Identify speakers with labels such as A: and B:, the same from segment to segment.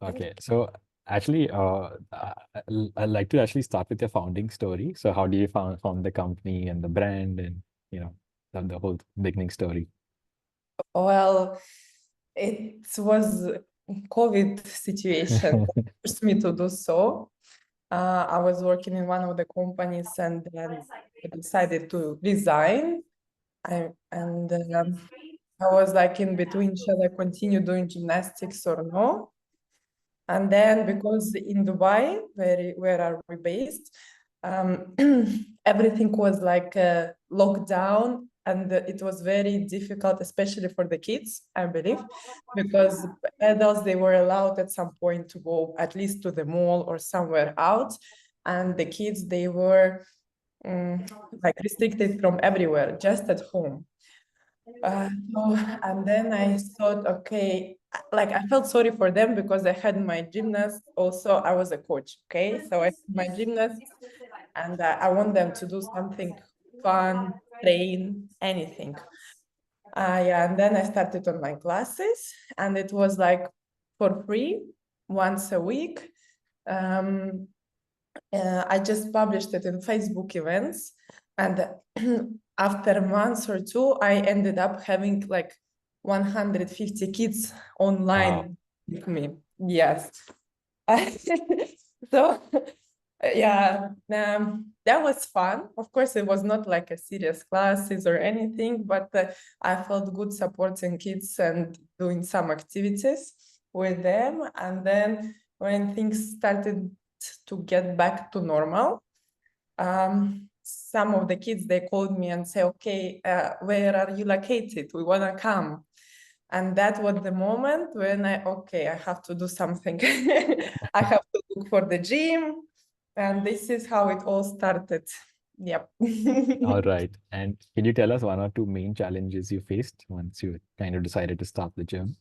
A: Okay, so actually, I'd like to actually start with your founding story. So how do you found the company and the brand and, you know, the whole beginning story?
B: Well, it was COVID situation that forced me to do so. I was working in one of the companies and then I decided to resign. And I was like in between, shall I continue doing gymnastics or no? And then because in Dubai, where are we based, um, everything was like locked down, and it was very difficult, especially for the kids, I believe, because adults, they were allowed at some point to go at least to the mall or somewhere out, and the kids, they were like restricted from everywhere, just at home. And then I thought, okay, like I felt sorry for them because I had my gymnast. Also, I was a coach. Okay, so I had my gymnast, and I want them to do something fun, train, anything. Yeah, and then I started online classes, and it was like for free once a week. Um, I just published it in Facebook events, and after a month or two, I ended up having like 150 kids
A: Wow.
B: online with me. Yes. So yeah, that was fun. Of course, it was not like a serious classes or anything, but I felt good supporting kids and doing some activities with them. And then when things started to get back to normal, some of the kids, they called me and say, okay, where are you located? We want to come. And that was the moment when okay, I have to do something. I have to look for the gym. And this is how it all started. Yep.
A: All right. And can you tell us one or two main challenges you faced once you kind of decided to start the gym?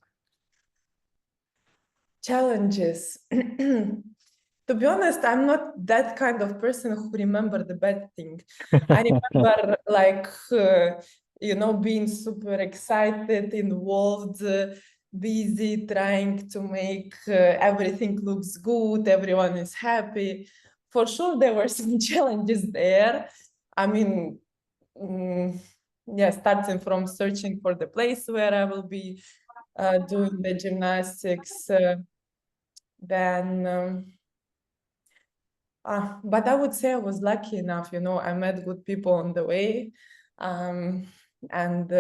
B: Challenges. To be honest, I'm not that kind of person who remember the bad thing. I remember like, being super excited, involved, busy, trying to make everything looks good, everyone is happy. For sure, there were some challenges there. I mean, mm, yeah, starting from searching for the place where I will be doing the gymnastics, then but I would say I was lucky enough, I met good people on the way. Um, and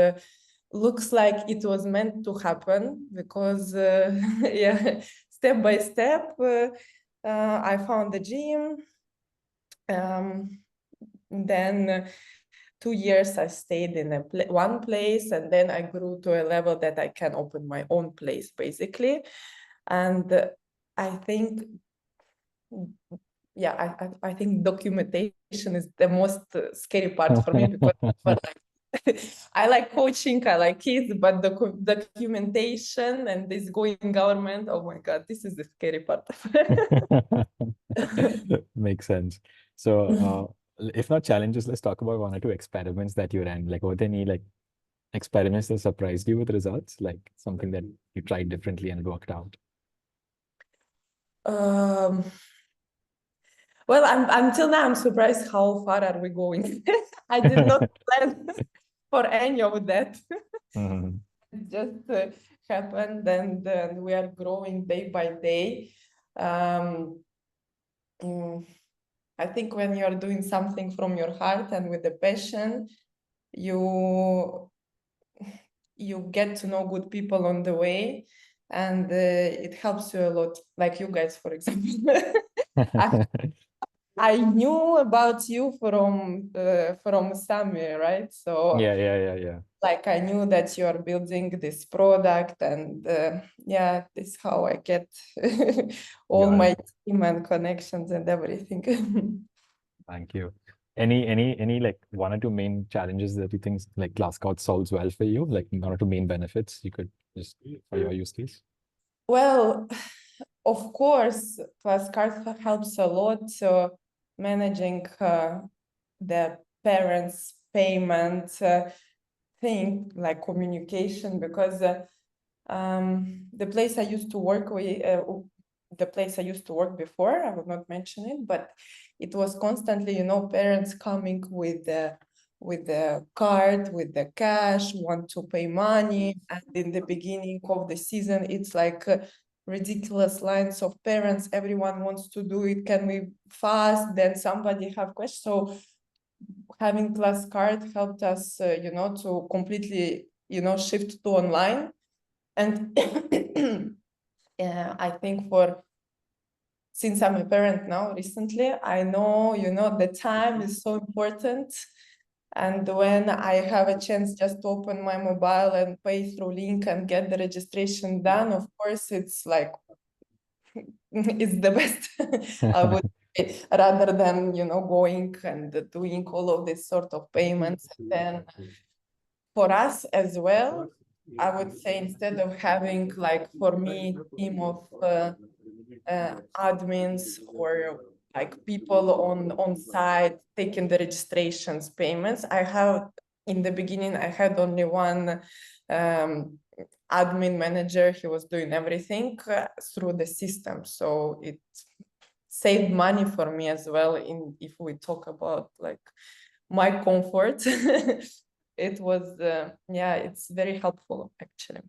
B: looks like it was meant to happen because, yeah, step by step, I found the gym. Then 2 years I stayed in one place, and then I grew to a level that I can open my own place, basically. And I think yeah, I think documentation is the most scary part for me because I like coaching, I like kids, but the documentation and this going government, oh my God, this is the scary part.
A: Makes sense. So, if not challenges, let's talk about one or two experiments that you ran. Like, were there any like experiments that surprised you with results? Like something that you tried differently and it worked out?
B: um, well, until now, I'm surprised how far are we going. I did not plan for any of that.
A: Mhm.
B: It just happened, and we are growing day by day. Um, mm, I think when you are doing something from your heart and with the passion, you you get to know good people on the way, and it helps you a lot. Like you guys, for example. I, I knew about you from Sami, right? So
A: Yeah.
B: like I knew that you are building this product, and yeah, this is how I get all
A: Got it.
B: my team and connections and everything.
A: Thank you. Any like one or two main challenges that you think like Classcard solves well for you? Like one or two main benefits you could just for your use case?
B: Well, of course, Classcard helps a lot managing the parents' payment thing, like communication, because the place I used to work with, the place I used to work before, I will not mention it, but it was constantly, parents coming with the card, with the cash, want to pay money. And in the beginning of the season, it's like ridiculous lines of parents. Everyone wants to do it. Can we fast? Then somebody have questions. So having Classcard helped us, to completely, shift to online. And I think since I'm a parent now recently, I know, the time is so important. And when I have a chance just to open my mobile and pay through link and get the registration done, of course, it's like, it's the best, I would say, rather than, going and doing all of this sort of payments. And then for us as well, I would say instead of having, like, for me, team of admins or like people on site taking the registrations payments, in the beginning I had only one admin manager. He was doing everything through the system, so it saved money for me as well. If we talk about like my comfort, it was it's very helpful actually.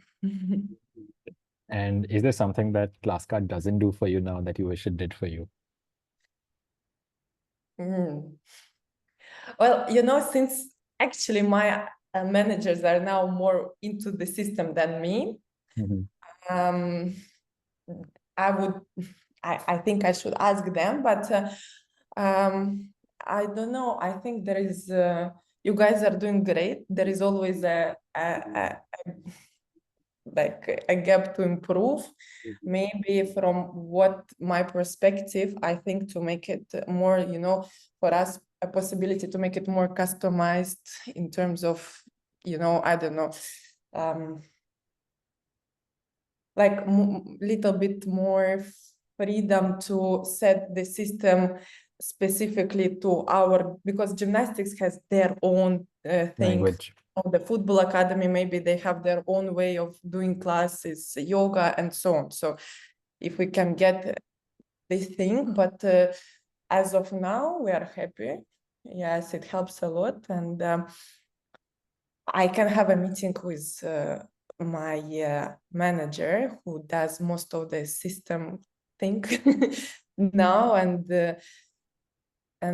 A: And is there something that Classcard doesn't do for you now that you wish it did for you?
B: Well, since actually my managers are now more into the system than me, I think I should ask them, but I don't know. I think there is, you guys are doing great. There is always like a gap to improve. Maybe from my perspective, I think to make it more, for us, a possibility to make it more customized in terms of, I don't know, like little bit more freedom to set the system specifically to because gymnastics has their own thing.
A: Language.
B: The football academy, maybe they have their own way of doing classes, yoga and so on. So if we can get this thing, but as of now, we are happy. Yes, it helps a lot. And I can have a meeting with my manager who does most of the system thing now, and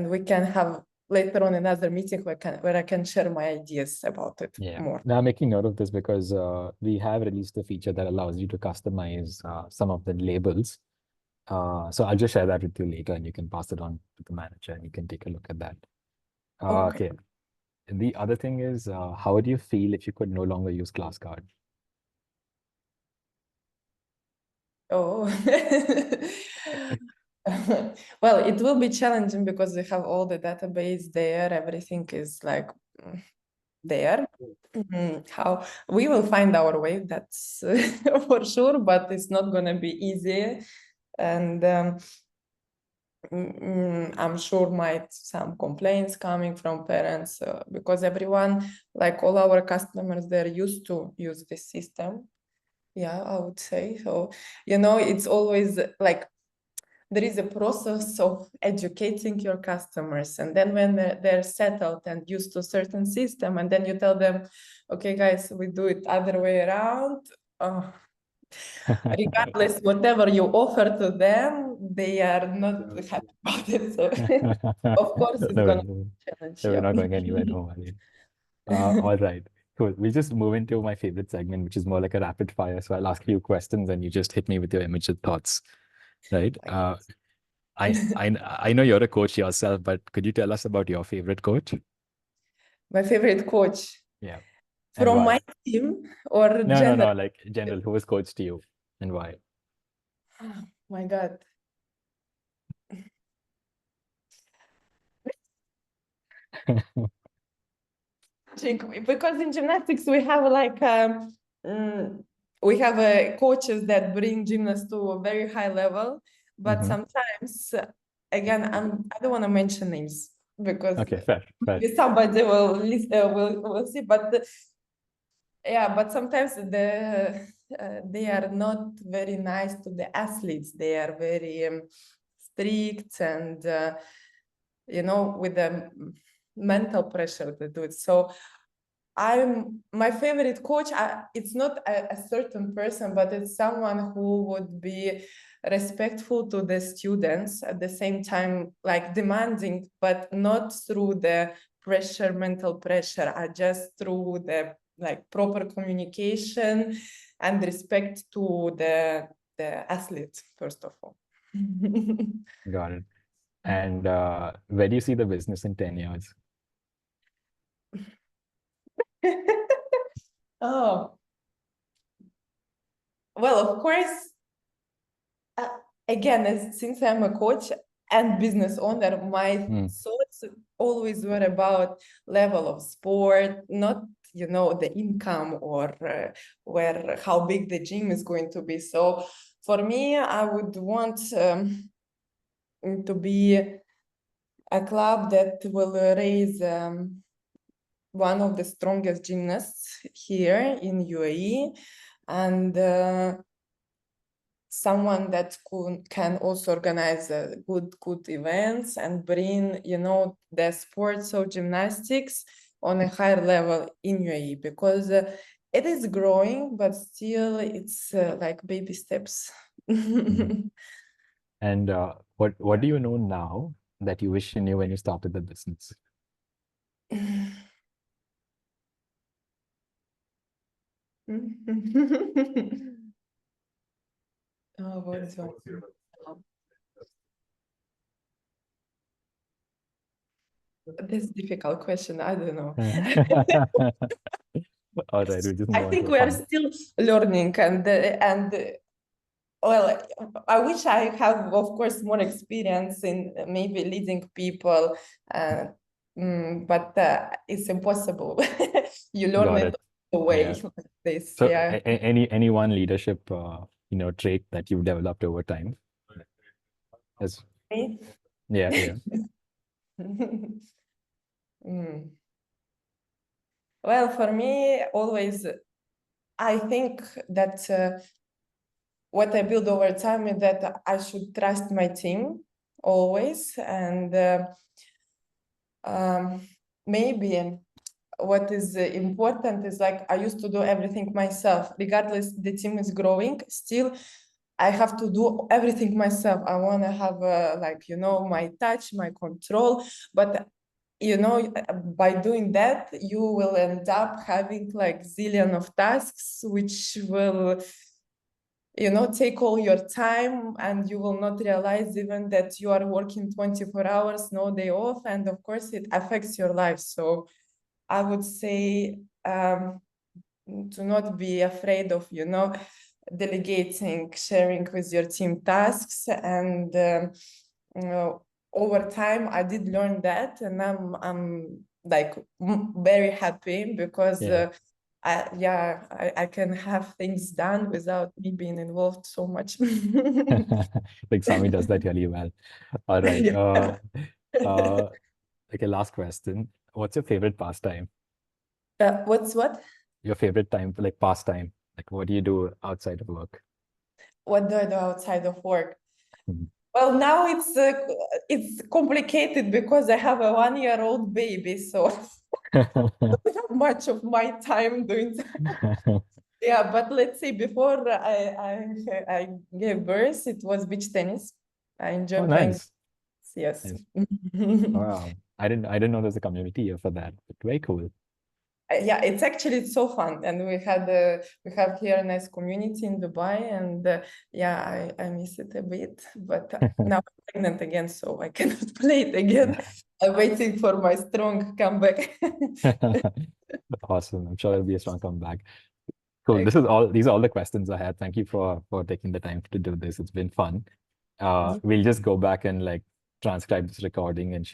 B: we can have later on another meeting where I can share my ideas about it more.
A: Now, I'm making note of this because we have released a feature that allows you to customize some of the labels. So I'll just share that with you later, and you can pass it on to the manager, and you can take a look at that. Okay. The other thing is, how would you feel if you could no longer use Classcard?
B: Oh, well, it will be challenging because we have all the database there. Everything is like there. How we will find our way, that's for sure, but it's not going to be easy. And I'm sure some complaints coming from parents because everyone, like all our customers, they're used to use this system. Yeah, I would say so. It's always like there is a process of educating your customers, and then when they're settled and used to a certain system, and then you tell them, okay guys, we do it other way around, regardless whatever you offer to them, they are not happy about it. So of course it's going to be a challenge.
A: So we're not going anywhere, don't worry. All right, cool. We'll just move into my favorite segment, which is more like a rapid fire. So I'll ask you questions and you just hit me with your immediate thoughts, right? I know you're a coach yourself, but could you tell us about your favorite coach?
B: My favorite coach?
A: Yeah.
B: From my team or
A: general? No, like general. Who was coached to you and why?
B: Oh my God. Because in gymnastics we have like we have coaches that bring gymnasts to a very high level, but sometimes again I don't want to mention names because
A: fair.
B: Somebody will see, but yeah, but sometimes they are not very nice to the athletes. They are very strict and, with the mental pressure to do it. So my favorite coach, it's not a certain person, but it's someone who would be respectful to the students, at the same time, like demanding, but not through the pressure, mental pressure, just through the proper communication and respect to the athlete, first of all.
A: Got it. And where do you see the business in 10 years?
B: Oh, well, of course, again, since I'm a coach and business owner, my thoughts always were about level of sport, not the income or how big the gym is going to be. So for me, I would want to be a club that will raise one of the strongest gymnasts here in UAE, and someone that can also organize good events and bring the sports of gymnastics on a higher level in UAE, because it is growing, but still it's like baby steps.
A: And what do you know now that you wish you knew when you started the business?
B: Oh, what's this difficult question? I don't know.
A: All right, we just move
B: I
A: on
B: think
A: to
B: we are
A: fun.
B: still learning, and well, I wish I have, of course, more experience in maybe leading people, but it's impossible. You learn
A: Got
B: it
A: it.
B: the way
A: Yeah.
B: like this.
A: So
B: Yeah.
A: any one leadership trait that you've developed over time? As
B: Me?
A: yeah.
B: Well, for me, always, I think that what I build over time is that I should trust my team always, and maybe what is important is, like, I used to do everything myself, regardless the team is growing, still I have to do everything myself. I want to have my touch, my control, but by doing that, you will end up having like zillion of tasks, which will take all your time, and you will not realize even that you are working 24 hours, no day off, and of course it affects your life. So I would say to not be afraid of delegating, sharing with your team tasks, and over time I did learn that, and I'm like very happy, because I can have things done without me being involved so much.
A: Like Sami does that really well. All right.
B: Yeah.
A: Okay, last question. What's your favorite pastime?
B: What's what?
A: Your favorite time, like pastime? Like what do you do outside of work?
B: What do I do outside of work?
A: Mhm.
B: Well, now it's complicated because I have a 1-year-old baby, so I don't have much of my time doing that. Yeah, but let's say before I gave birth, it was beach tennis. I
A: Oh,
B: enjoy playing.
A: nice.
B: Yes.
A: Nice. Wow. I didn't know there's a community here for that, but very cool.
B: Yeah, it's so fun, and we have here a nice community in Dubai, and yeah, I miss it a bit, but now I'm pregnant again, so I cannot play it again. I'm waiting for my strong comeback.
A: Awesome. I'm sure it'll be a strong comeback. Cool.
B: Like,
A: These are all the questions I had. Thank you for taking the time to do this. It's been fun. We'll just go back and like transcribe this recording and share.